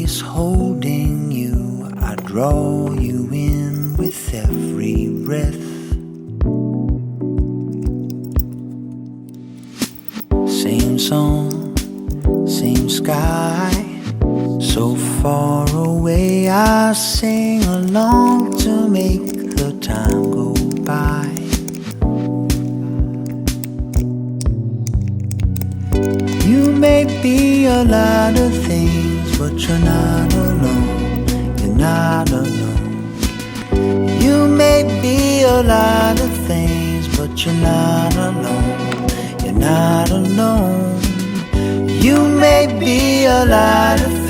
always holding you. I draw you in with every breath. Same song, same sky, so far away. I sing along to make the time go by. You may be a lot of things, but you're not alone. You're not alone. You may be a lot of things, but you're not alone. You're not alone. You may be a lot of